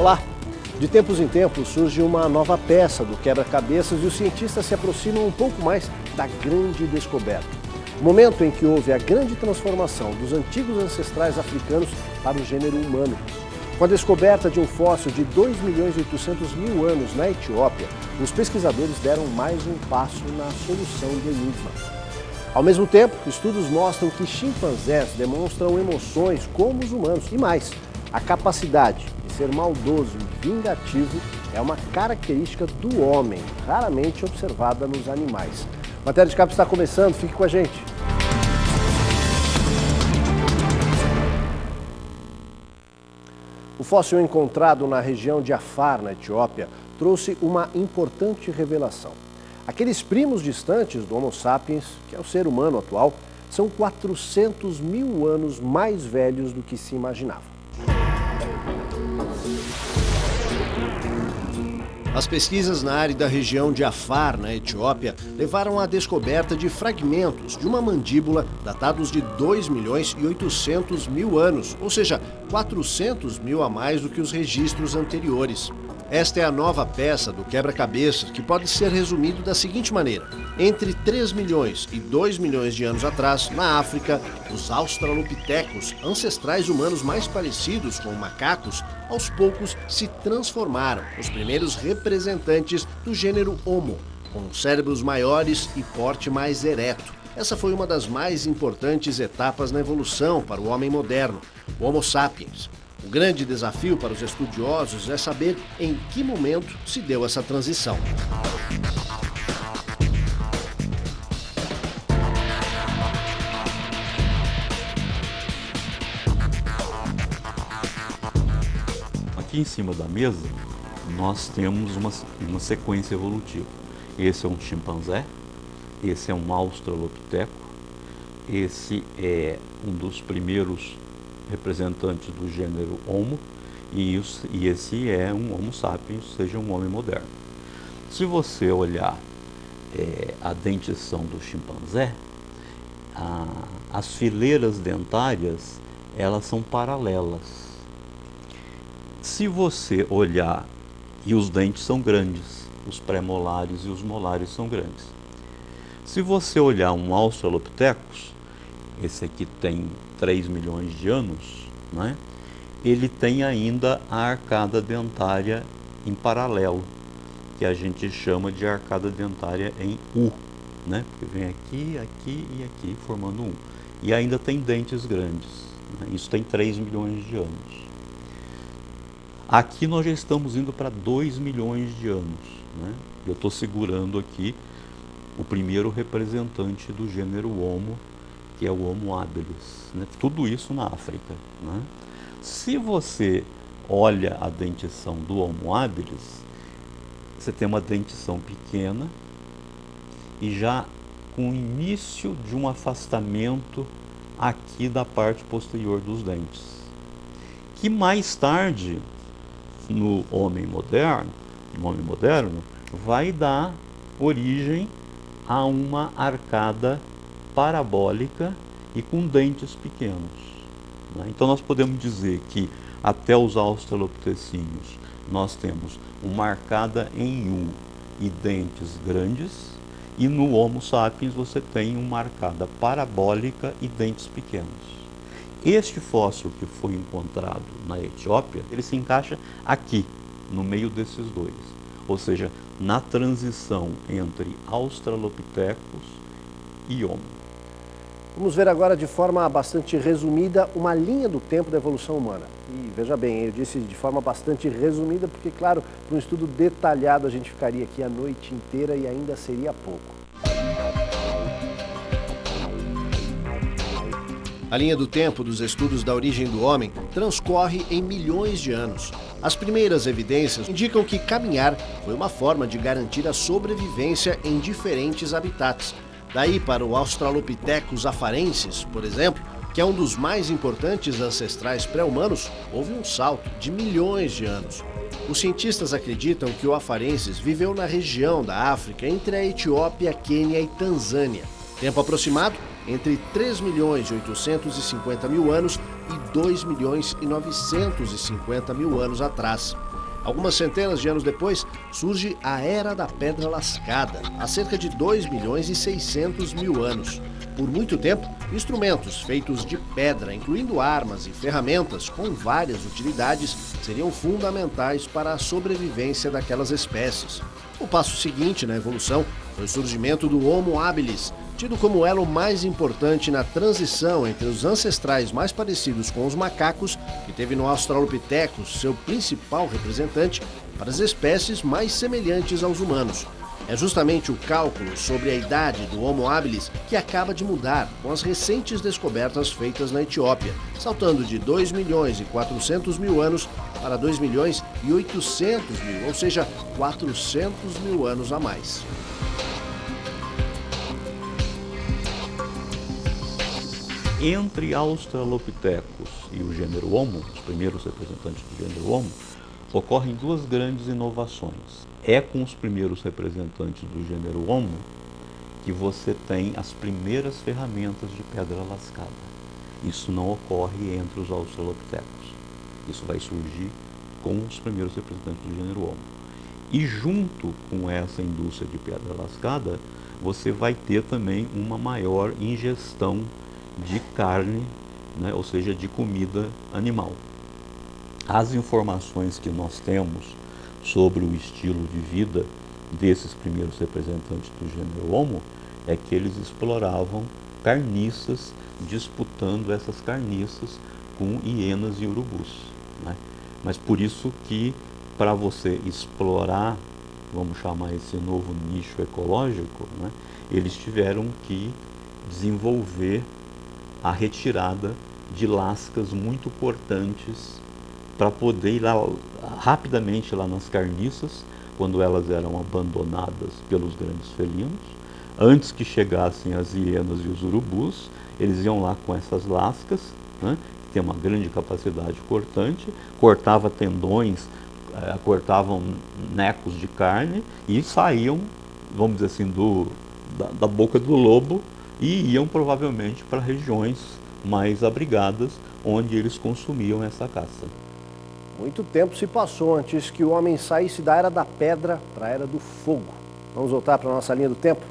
Olá! De tempos em tempos surge uma nova peça do quebra-cabeças e os cientistas se aproximam um pouco mais da grande descoberta. O momento em que houve a grande transformação dos antigos ancestrais africanos para o gênero humano. Com a descoberta de um fóssil de 2.800.000 anos na Etiópia, os pesquisadores deram mais um passo na solução do enigma. Ao mesmo tempo, estudos mostram que chimpanzés demonstram emoções como os humanos e mais, a capacidade de ser maldoso e vingativo é uma característica do homem, raramente observada nos animais. Matéria de Capa está começando, fique com a gente. O fóssil encontrado na região de Afar, na Etiópia, trouxe uma importante revelação. Aqueles primos distantes do Homo sapiens, que é o ser humano atual, são 400.000 anos mais velhos do que se imaginava. As pesquisas na árida região de Afar, na Etiópia, levaram à descoberta de fragmentos de uma mandíbula datados de 2.800.000 anos, ou seja, 400.000 a mais do que os registros anteriores. Esta é a nova peça do quebra-cabeças, que pode ser resumido da seguinte maneira. Entre 3 milhões e 2 milhões de anos atrás, na África, os australopitecos, ancestrais humanos mais parecidos com macacos, aos poucos se transformaram os primeiros representantes do gênero Homo, com cérebros maiores e porte mais ereto. Essa foi uma das mais importantes etapas na evolução para o homem moderno, o Homo sapiens. O grande desafio para os estudiosos é saber em que momento se deu essa transição. Aqui em cima da mesa, nós temos uma sequência evolutiva. Esse é um chimpanzé, esse é um australopiteco, esse é um dos primeiros representantes do gênero Homo, e esse é um Homo sapiens, ou seja, um homem moderno. Se você olhar a dentição do chimpanzé, as fileiras dentárias, elas são paralelas. Se você olhar, e os dentes são grandes, os pré-molares e os molares são grandes. Se você olhar um Australopithecus, esse aqui tem 3 milhões de anos, né? Ele tem ainda a arcada dentária em paralelo, que a gente chama de arcada dentária em U, né? Porque vem aqui, aqui e aqui, formando um U. E ainda tem dentes grandes, né? Isso tem 3 milhões de anos. Aqui nós já estamos indo para 2 milhões de anos, né? Eu estou segurando aqui o primeiro representante do gênero Homo, que é o Homo habilis, né? Tudo isso na África, né? Se você olha a dentição do Homo habilis, você tem uma dentição pequena e já com o início de um afastamento aqui da parte posterior dos dentes, que mais tarde, no homem moderno, vai dar origem a uma arcada parabólica e com dentes pequenos, né? Então nós podemos dizer que até os australopitecíneos nós temos uma arcada em U e dentes grandes, e no Homo sapiens você tem uma arcada parabólica e dentes pequenos. Este fóssil que foi encontrado na Etiópia, ele se encaixa aqui, no meio desses dois, ou seja, na transição entre Australopithecus e Homo. Vamos ver agora de forma bastante resumida uma linha do tempo da evolução humana. E veja bem, eu disse de forma bastante resumida porque, claro, para um estudo detalhado a gente ficaria aqui a noite inteira e ainda seria pouco. A linha do tempo dos estudos da origem do homem transcorre em milhões de anos. As primeiras evidências indicam que caminhar foi uma forma de garantir a sobrevivência em diferentes habitats. Daí para o Australopithecus afarensis, por exemplo, que é um dos mais importantes ancestrais pré-humanos, houve um salto de milhões de anos. Os cientistas acreditam que o afarensis viveu na região da África entre a Etiópia, Quênia e Tanzânia. Tempo aproximado entre 3.850.000 anos e 2.950.000 anos atrás. Algumas centenas de anos depois, surge a Era da Pedra Lascada, há cerca de 2.600.000 anos. Por muito tempo, instrumentos feitos de pedra, incluindo armas e ferramentas com várias utilidades, seriam fundamentais para a sobrevivência daquelas espécies. O passo seguinte na evolução foi o surgimento do Homo habilis, tido como elo mais importante na transição entre os ancestrais mais parecidos com os macacos, que teve no Australopithecus seu principal representante, para as espécies mais semelhantes aos humanos. É justamente o cálculo sobre a idade do Homo habilis que acaba de mudar com as recentes descobertas feitas na Etiópia, saltando de 2.400.000 anos para 2.800.000, ou seja, 400.000 anos a mais. Entre Australopithecus e o gênero Homo, os primeiros representantes do gênero Homo, ocorrem duas grandes inovações. É com os primeiros representantes do gênero Homo que você tem as primeiras ferramentas de pedra lascada. Isso não ocorre entre os Australopithecus. Isso vai surgir com os primeiros representantes do gênero Homo. E junto com essa indústria de pedra lascada, você vai ter também uma maior ingestão de carne, né, ou seja, de comida animal. As informações que nós temos sobre o estilo de vida desses primeiros representantes do gênero Homo é que eles exploravam carniças, disputando essas carniças com hienas e urubus, né? Mas por isso que, para você explorar, vamos chamar esse novo nicho ecológico, né, eles tiveram que desenvolver a retirada de lascas muito cortantes para poder ir lá rapidamente lá nas carniças, quando elas eram abandonadas pelos grandes felinos. Antes que chegassem as hienas e os urubus, eles iam lá com essas lascas, né, que tem uma grande capacidade cortante, cortava tendões, cortavam necos de carne e saíam, vamos dizer assim, da boca do lobo e iam provavelmente para regiões mais abrigadas, onde eles consumiam essa caça. Muito tempo se passou antes que o homem saísse da Era da Pedra para a Era do Fogo. Vamos voltar para a nossa linha do tempo?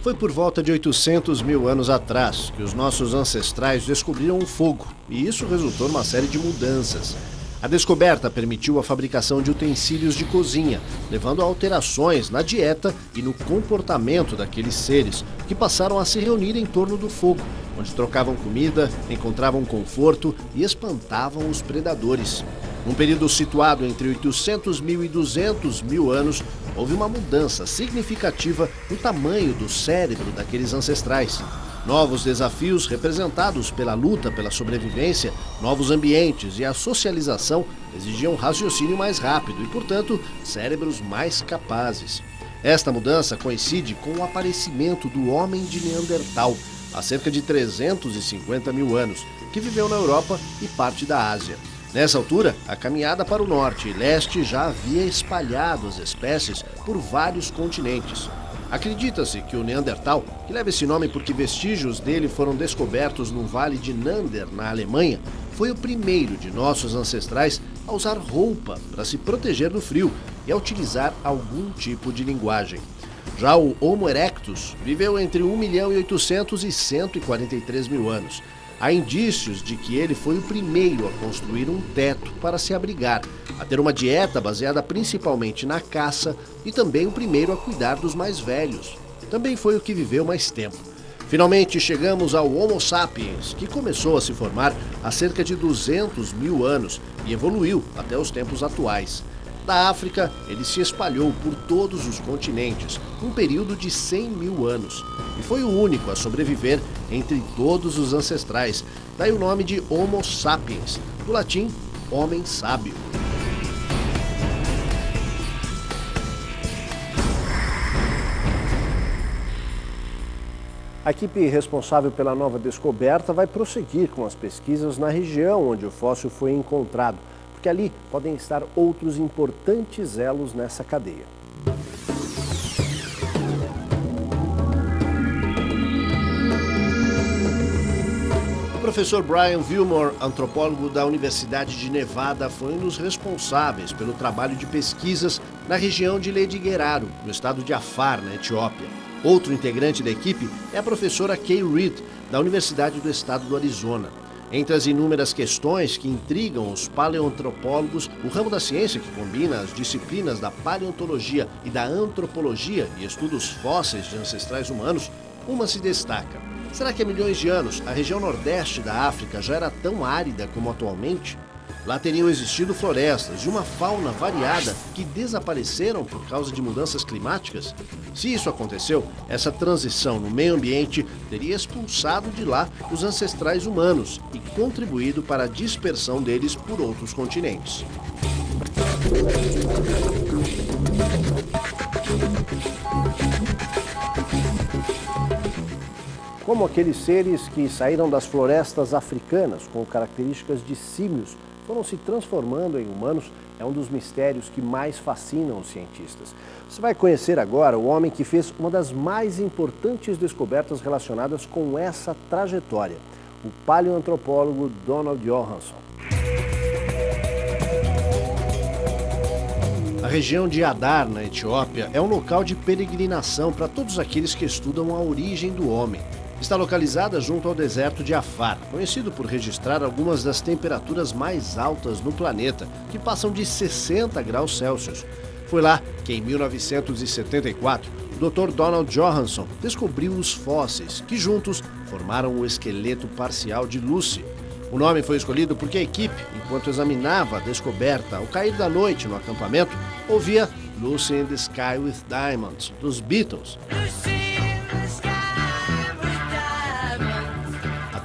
Foi por volta de 800.000 anos atrás que os nossos ancestrais descobriram o fogo, e isso resultou numa série de mudanças. A descoberta permitiu a fabricação de utensílios de cozinha, levando a alterações na dieta e no comportamento daqueles seres, que passaram a se reunir em torno do fogo, onde trocavam comida, encontravam conforto e espantavam os predadores. Num período situado entre 800.000 e 200.000 anos, houve uma mudança significativa no tamanho do cérebro daqueles ancestrais. Novos desafios representados pela luta pela sobrevivência, novos ambientes e a socialização exigiam um raciocínio mais rápido e, portanto, cérebros mais capazes. Esta mudança coincide com o aparecimento do homem de Neandertal, há cerca de 350.000 anos, que viveu na Europa e parte da Ásia. Nessa altura, a caminhada para o norte e leste já havia espalhado as espécies por vários continentes. Acredita-se que o Neandertal, que leva esse nome porque vestígios dele foram descobertos no Vale de Nander, na Alemanha, foi o primeiro de nossos ancestrais a usar roupa para se proteger do frio e a utilizar algum tipo de linguagem. Já o Homo erectus viveu entre 1.800.000 e 143.000 anos. Há indícios de que ele foi o primeiro a construir um teto para se abrigar, a ter uma dieta baseada principalmente na caça e também o primeiro a cuidar dos mais velhos. Também foi o que viveu mais tempo. Finalmente chegamos ao Homo sapiens, que começou a se formar há cerca de 200.000 anos e evoluiu até os tempos atuais. Da África, ele se espalhou por todos os continentes, num período de 100.000 anos, e foi o único a sobreviver entre todos os ancestrais, daí o nome de Homo sapiens, do latim, homem sábio. A equipe responsável pela nova descoberta vai prosseguir com as pesquisas na região onde o fóssil foi encontrado, porque ali podem estar outros importantes elos nessa cadeia. professor Brian Wilmore, antropólogo da Universidade de Nevada, foi um dos responsáveis pelo trabalho de pesquisas na região de Lady Guerrero, no estado de Afar, na Etiópia. Outro integrante da equipe é a professora Kay Reed, da Universidade do Estado do Arizona. Entre as inúmeras questões que intrigam os paleoantropólogos, o ramo da ciência que combina as disciplinas da paleontologia e da antropologia e estudos fósseis de ancestrais humanos, uma se destaca. Será que há milhões de anos a região nordeste da África já era tão árida como atualmente? Lá teriam existido florestas e uma fauna variada que desapareceram por causa de mudanças climáticas? Se isso aconteceu, essa transição no meio ambiente teria expulsado de lá os ancestrais humanos e contribuído para a dispersão deles por outros continentes. Como aqueles seres que saíram das florestas africanas com características de símios foram se transformando em humanos, é um dos mistérios que mais fascinam os cientistas. Você vai conhecer agora o homem que fez uma das mais importantes descobertas relacionadas com essa trajetória, o paleoantropólogo Donald Johanson. A região de Adar, na Etiópia, é um local de peregrinação para todos aqueles que estudam a origem do homem. Está localizada junto ao deserto de Afar, conhecido por registrar algumas das temperaturas mais altas no planeta, que passam de 60 graus Celsius. Foi lá que, em 1974, o Dr. Donald Johanson descobriu os fósseis, que juntos formaram o esqueleto parcial de Lucy. O nome foi escolhido porque a equipe, enquanto examinava a descoberta ao cair da noite no acampamento, ouvia Lucy in the Sky with Diamonds, dos Beatles.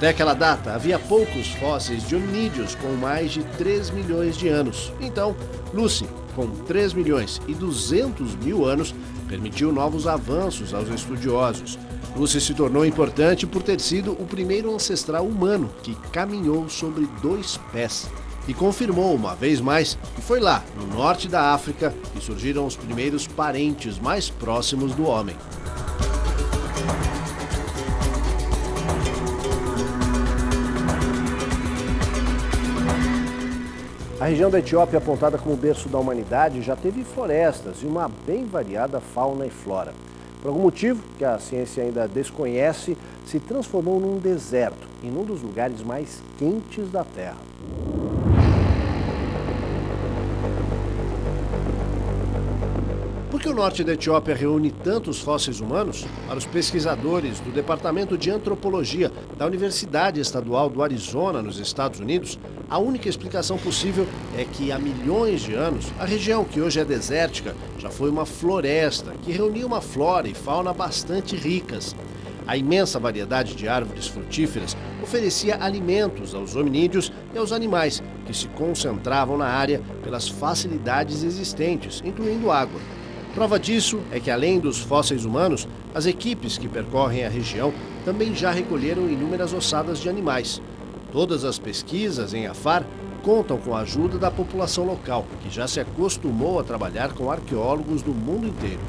Até aquela data, havia poucos fósseis de hominídeos com mais de 3 milhões de anos. Então, Lucy, com 3 milhões e 200 mil anos, permitiu novos avanços aos estudiosos. Lucy se tornou importante por ter sido o primeiro ancestral humano que caminhou sobre 2 pés. E confirmou uma vez mais que foi lá, no norte da África, que surgiram os primeiros parentes mais próximos do homem. A região da Etiópia, apontada como berço da humanidade, já teve florestas e uma bem variada fauna e flora. Por algum motivo que a ciência ainda desconhece, se transformou num deserto e num dos lugares mais quentes da Terra. Por que o norte da Etiópia reúne tantos fósseis humanos? Para os pesquisadores do Departamento de Antropologia da Universidade Estadual do Arizona, nos Estados Unidos, a única explicação possível é que há milhões de anos, a região que hoje é desértica já foi uma floresta que reunia uma flora e fauna bastante ricas. A imensa variedade de árvores frutíferas oferecia alimentos aos hominídeos e aos animais que se concentravam na área pelas facilidades existentes, incluindo água. Prova disso é que, além dos fósseis humanos, as equipes que percorrem a região também já recolheram inúmeras ossadas de animais. Todas as pesquisas em Afar contam com a ajuda da população local, que já se acostumou a trabalhar com arqueólogos do mundo inteiro.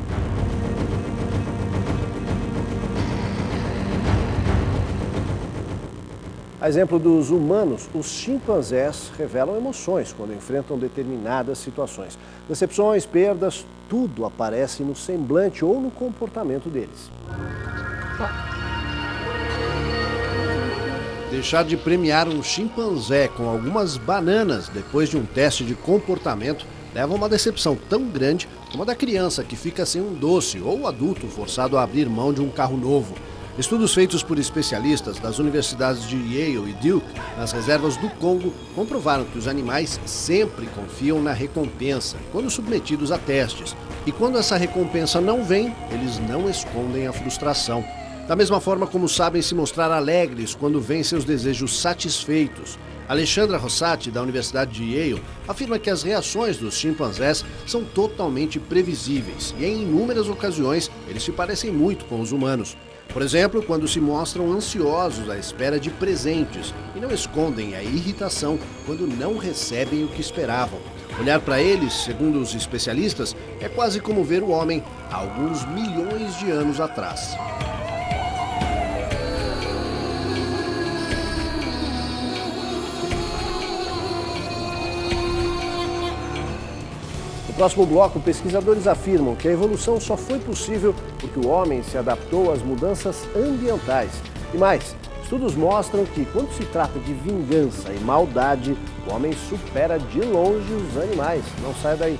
A exemplo dos humanos, os chimpanzés revelam emoções quando enfrentam determinadas situações. Decepções, perdas, tudo aparece no semblante ou no comportamento deles. Deixar de premiar um chimpanzé com algumas bananas depois de um teste de comportamento leva a uma decepção tão grande como a da criança que fica sem um doce ou o adulto forçado a abrir mão de um carro novo. Estudos feitos por especialistas das universidades de Yale e Duke nas reservas do Congo comprovaram que os animais sempre confiam na recompensa quando submetidos a testes. E quando essa recompensa não vem, eles não escondem a frustração. Da mesma forma como sabem se mostrar alegres quando veem seus desejos satisfeitos. Alexandra Rossati, da Universidade de Yale, afirma que as reações dos chimpanzés são totalmente previsíveis e, em inúmeras ocasiões, eles se parecem muito com os humanos. Por exemplo, quando se mostram ansiosos à espera de presentes e não escondem a irritação quando não recebem o que esperavam. Olhar para eles, segundo os especialistas, é quase como ver o homem há alguns milhões de anos atrás. próximo bloco, pesquisadores afirmam que a evolução só foi possível porque o homem se adaptou às mudanças ambientais. E mais, estudos mostram que quando se trata de vingança e maldade, o homem supera de longe os animais. Não saia daí.